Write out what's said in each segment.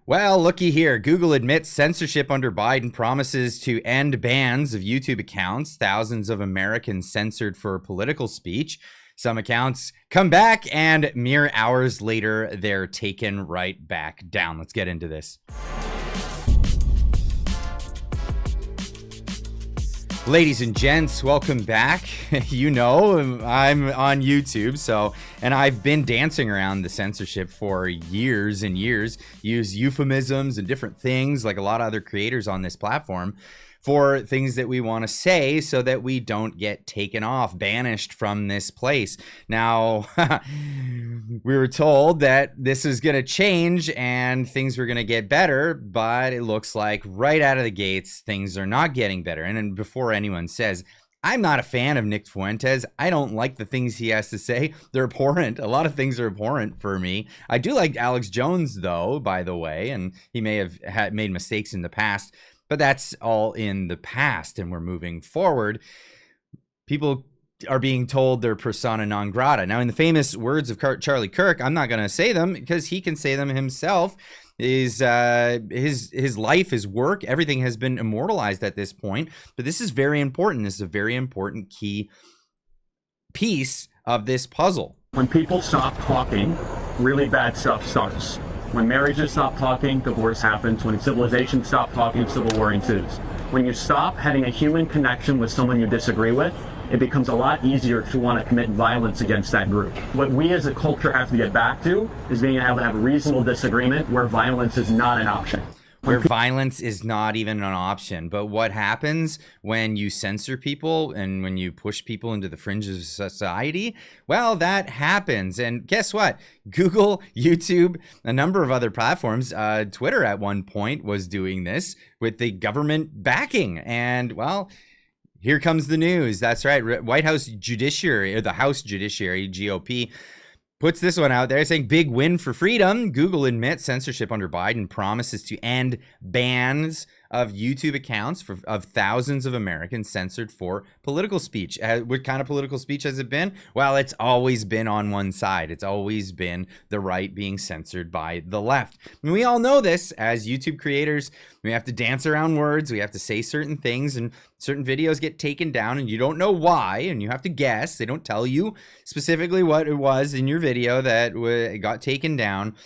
Well, looky here. Google admits censorship under Biden, promises to end bans of YouTube accounts. Thousands of Americans censored for political speech. Some accounts come back, and mere hours later, they're taken right back down. Let's get into this. Ladies and gents, welcome back. You know, I'm on YouTube, and I've been dancing around the censorship for years and years, use euphemisms and different things like a lot of other creators on this platform for things that we want to say so that we don't get taken off, banished from this place. Now, we were told that this is going to change and things were going to get better, but it looks like right out of the gates, things are not getting better. And then before anyone says, I'm not a fan of Nick Fuentes. I don't like the things he has to say. They're abhorrent. A lot of things are abhorrent for me. I do like Alex Jones, though, by the way, and he may have made mistakes in the past. But that's all in the past, and we're moving forward. People are being told they're persona non grata. Now, in the famous words of Charlie Kirk, I'm not going to say them because he can say them himself. His life, his work, everything has been immortalized at this point. But this is very important. This is a very important key piece of this puzzle. When people stop talking, really bad stuff starts. When marriages stop talking, divorce happens. When civilizations stop talking, civil war ensues. When you stop having a human connection with someone you disagree with, it becomes a lot easier to want to commit violence against that group. What we as a culture have to get back to is being able to have a reasonable disagreement where violence is not an option. Where violence is not even an option. But what happens when you censor people and when you push people into the fringes of society? Well, that happens. And guess what? Google, YouTube, a number of other platforms, Twitter at one point was doing this with the government backing. And well, here comes the news. That's right. White House Judiciary, or the House Judiciary, GOP, puts this one out there saying, big win for freedom. Google admits censorship under Biden, promises to end bans of YouTube accounts of thousands of Americans censored for political speech. What kind of political speech has it been? Well, it's always been on one side. It's always been the right being censored by the left. And we all know this as YouTube creators. We have to dance around words. We have to say certain things, and certain videos get taken down and you don't know why, and you have to guess. They don't tell you specifically what it was in your video that got taken down.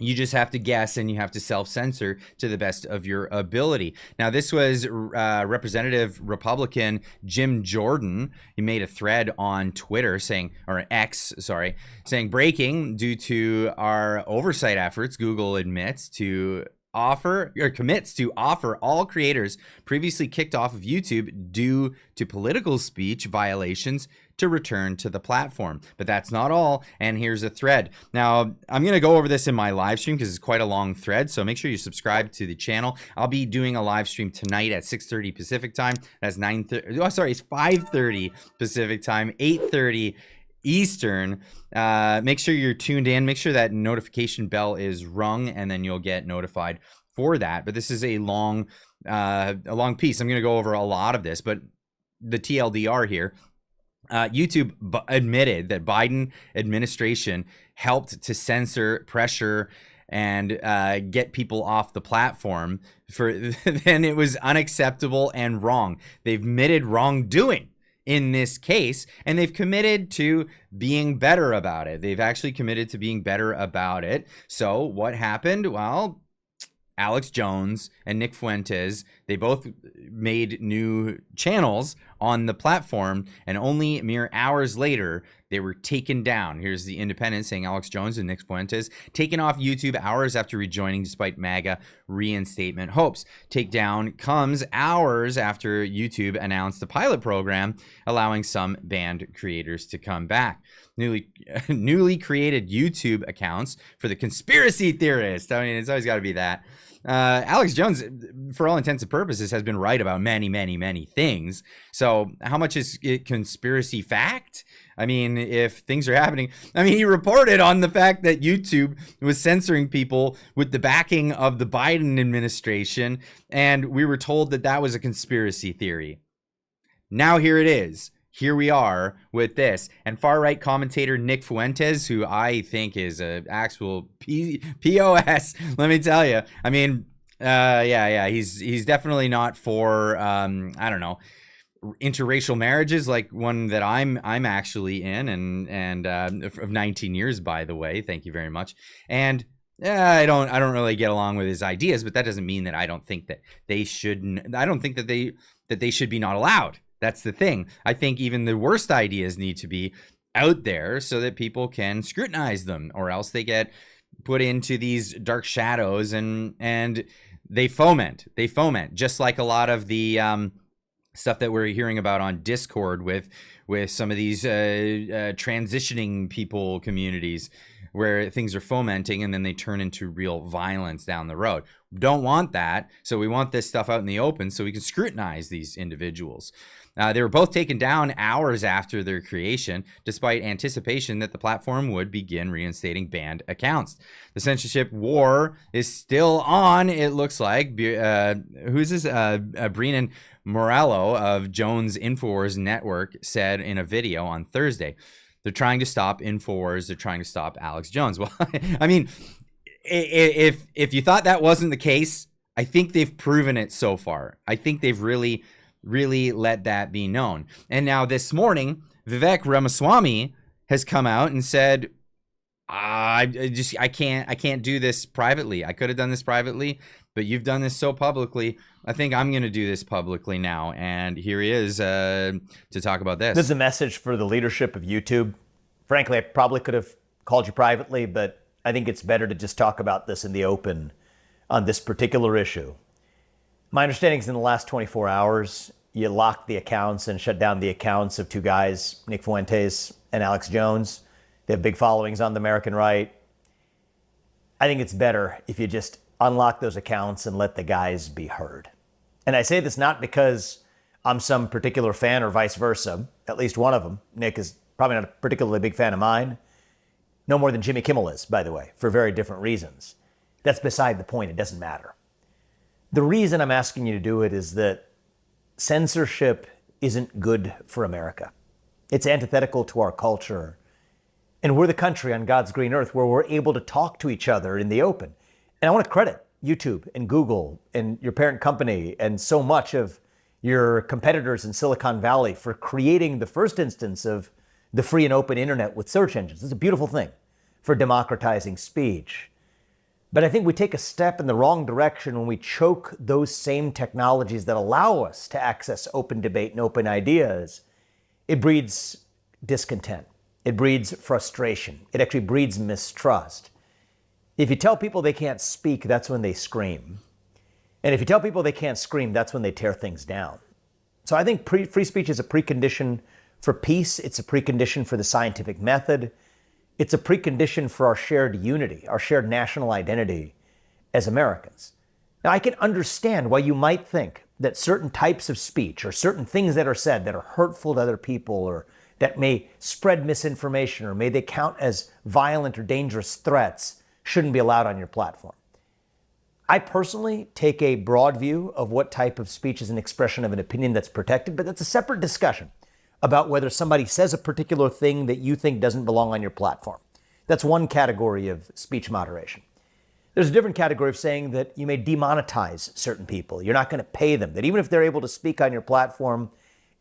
You just have to guess, and you have to self-censor to the best of your ability. Now, this was Representative Republican Jim Jordan. He made a thread on Twitter saying, or X, sorry, saying, breaking, due to our oversight efforts, Google commits to offer all creators previously kicked off of YouTube due to political speech violations to return to the platform. But that's not all, and here's a thread. Now, I'm going to go over this in my live stream because it's quite a long thread, so make sure you subscribe to the channel. I'll be doing a live stream tonight at 6:30 Pacific time. That's 9:30. Oh, sorry, it's 5:30 Pacific time, 8:30 Eastern. Make sure you're tuned in. Make sure that notification bell is rung, and then you'll get notified for that. But this is a long piece. I'm going to go over a lot of this, but the TLDR here. YouTube admitted that Biden administration helped to censor, pressure, and get people off the platform. Then it was unacceptable and wrong. They've admitted wrongdoing in this case, and they've committed to being better about it. They've actually committed to being better about it. So what happened? Well, Alex Jones and Nick Fuentes, they both made new channels on the platform, and only mere hours later, they were taken down. Here's the Independent saying Alex Jones and Nick Fuentes taken off YouTube hours after rejoining despite MAGA reinstatement hopes. Takedown comes hours after YouTube announced the pilot program allowing some banned creators to come back. Newly created YouTube accounts for the conspiracy theorists. I mean, it's always got to be that. Alex Jones, for all intents and purposes, has been right about many things. So how much is it conspiracy fact? I mean, if things are happening, I mean, he reported on the fact that YouTube was censoring people with the backing of the Biden administration, and we were told that that was a conspiracy theory. Now here it is. here we are with this. And far-right commentator Nick Fuentes, who I think is an actual POS, let me tell you. I mean, he's definitely not for, I don't know, interracial marriages like one that I'm actually in, and of 19 years, by the way. Thank you very much. And I don't really get along with his ideas, but that doesn't mean that I don't think that they shouldn't. I don't think that they should be not allowed. That's the thing. I think even the worst ideas need to be out there so that people can scrutinize them, or else they get put into these dark shadows and they foment, just like a lot of the stuff that we're hearing about on Discord with some of these transitioning people communities, where things are fomenting and then they turn into real violence down the road. We don't want that. So we want this stuff out in the open so we can scrutinize these individuals. They were both taken down hours after their creation, despite anticipation that the platform would begin reinstating banned accounts. The censorship war is still on, it looks like. Who's this? Brennan Morello of Jones Infowars Network said in a video on Thursday. They're trying to stop Infowars. They're trying to stop Alex Jones. Well, I mean, if you thought that wasn't the case, I think they've proven it so far. I think they've really let that be known. And now this morning, Vivek Ramaswamy has come out and said, I can't do this privately. I could have done this privately, but you've done this so publicly. I think I'm going to do this publicly now. And here he is to talk about this. This is a message for the leadership of YouTube. Frankly, I probably could have called you privately, but I think it's better to just talk about this in the open on this particular issue. My understanding is in the last 24 hours, you locked the accounts and shut down the accounts of two guys, Nick Fuentes and Alex Jones. They have big followings on the American right. I think it's better if you just unlock those accounts and let the guys be heard. And I say this not because I'm some particular fan or vice versa. At least one of them, Nick, is probably not a particularly big fan of mine. No more than Jimmy Kimmel is, by the way, for very different reasons. That's beside the point. It doesn't matter. The reason I'm asking you to do it is that censorship isn't good for America. It's antithetical to our culture. And we're the country on God's green earth where we're able to talk to each other in the open. And I want to credit YouTube and Google and your parent company and so much of your competitors in Silicon Valley for creating the first instance of the free and open internet with search engines. It's a beautiful thing for democratizing speech. But I think we take a step in the wrong direction when we choke those same technologies that allow us to access open debate and open ideas. It breeds discontent. It breeds frustration. It actually breeds mistrust. If you tell people they can't speak, that's when they scream. And if you tell people they can't scream, that's when they tear things down. So I think free speech is a precondition for peace. It's a precondition for the scientific method. It's a precondition for our shared unity, our shared national identity as Americans. Now, I can understand why you might think that certain types of speech or certain things that are said that are hurtful to other people or that may spread misinformation or may they count as violent or dangerous threats shouldn't be allowed on your platform. I personally take a broad view of what type of speech is an expression of an opinion that's protected, but that's a separate discussion about whether somebody says a particular thing that you think doesn't belong on your platform. That's one category of speech moderation. There's a different category of saying that you may demonetize certain people. You're not going to pay them, that even if they're able to speak on your platform,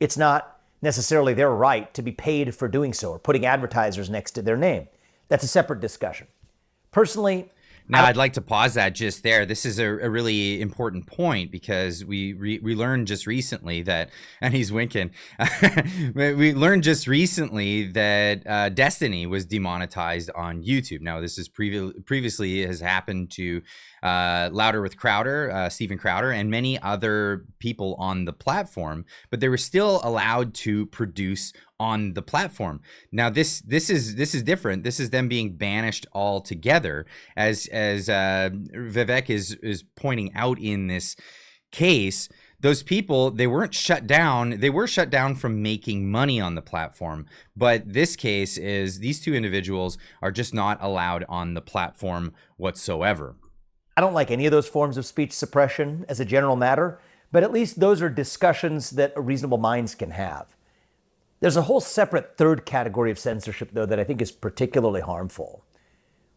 it's not necessarily their right to be paid for doing so or putting advertisers next to their name. That's a separate discussion. Personally, now, I'd like to pause that just there. This is a really important point because we learned just recently that, and he's winking, we learned just recently that Destiny was demonetized on YouTube. Now, this is previously has happened to Louder with Crowder, Steven Crowder, and many other people on the platform, but they were still allowed to produce on the platform. Now this is different. This is them being banished altogether, as Vivek is pointing out in this case. Those people, they weren't shut down. They were shut down from making money on the platform. But this case is these two individuals are just not allowed on the platform whatsoever. I don't like any of those forms of speech suppression as a general matter, but at least those are discussions that reasonable minds can have. There's a whole separate third category of censorship, though, that I think is particularly harmful,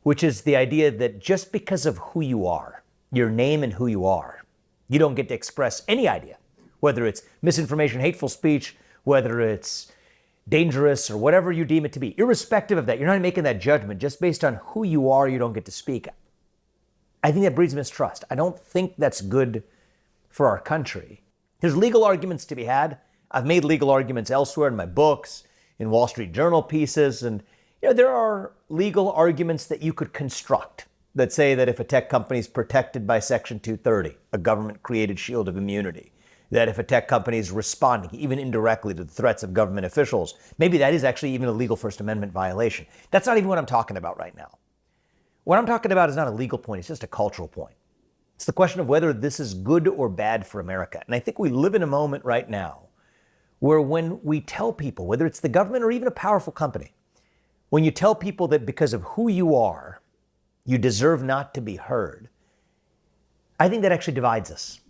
which is the idea that just because of who you are, your name and who you are, you don't get to express any idea, whether it's misinformation, hateful speech, whether it's dangerous or whatever you deem it to be. Irrespective of that, you're not making that judgment. Just based on who you are, you don't get to speak. I think that breeds mistrust. I don't think that's good for our country. There's legal arguments to be had. I've made legal arguments elsewhere in my books, in Wall Street Journal pieces, and there are legal arguments that you could construct that say that if a tech company is protected by Section 230, a government-created shield of immunity, that if a tech company is responding, even indirectly, to the threats of government officials, maybe that is actually even a legal First Amendment violation. That's not even what I'm talking about right now. What I'm talking about is not a legal point, it's just a cultural point. It's the question of whether this is good or bad for America. And I think we live in a moment right now where when we tell people, whether it's the government or even a powerful company, when you tell people that because of who you are, you deserve not to be heard, I think that actually divides us.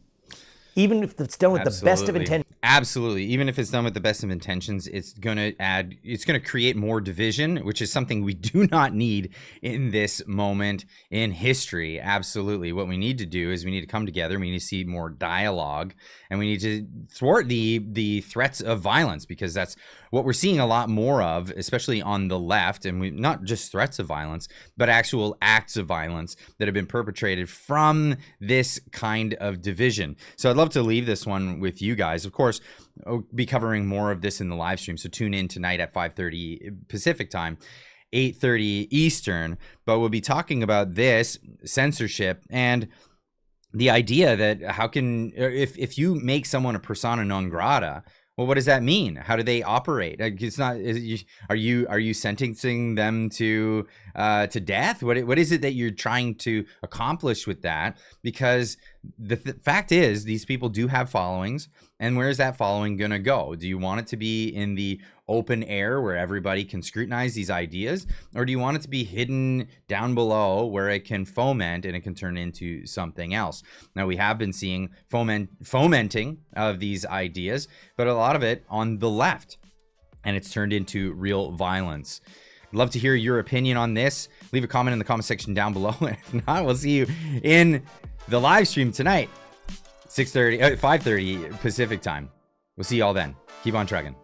Even if it's done with the best of intentions. Absolutely. Even if it's done with the best of intentions, it's going to create more division, which is something we do not need in this moment in history. Absolutely. What we need to do is we need to come together. We need to see more dialogue, and we need to thwart the threats of violence, because that's what we're seeing a lot more of, especially on the left. And not just threats of violence, but actual acts of violence that have been perpetrated from this kind of division. So I'd love to leave this one with you guys. Of course, I'll be covering more of this in the live stream, so tune in tonight at 5:30 Pacific time, 8:30 Eastern. But we'll be talking about this censorship and the idea that how can, if you make someone a persona non grata, well, what does that mean? How do they operate? It's not. Are you sentencing them to death? What is it that you're trying to accomplish with that? Because the fact is, these people do have followings, and where is that following gonna go? Do you want it to be in the open air where everybody can scrutinize these ideas, or do you want it to be hidden down below where it can foment and it can turn into something else? Now, we have been seeing fomenting of these ideas, but a lot of it on the left, and it's turned into real violence. I'd love to hear your opinion on this. Leave a comment in the comment section down below. If not, we'll see you in the live stream tonight, 5:30 Pacific time. We'll see y'all then. Keep on trucking.